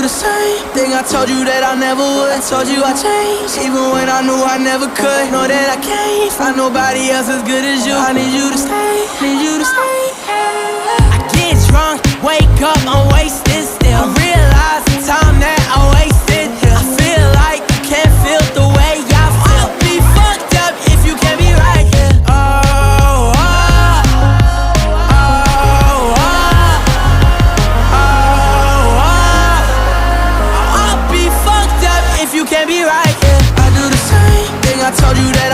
the same thing I told you that I never would. I told you I changed, even when I knew I never could. Know that I can't find nobody else as good as you. I need you to stay, need you to stay. I get drunk, wake up, I'm wasted still. I realize the time that I wasted here. I feel like you can't feel the way I feel. I'll be fucked up if you can't be right here. If you can't be right, yeah. I do the same thing I told you that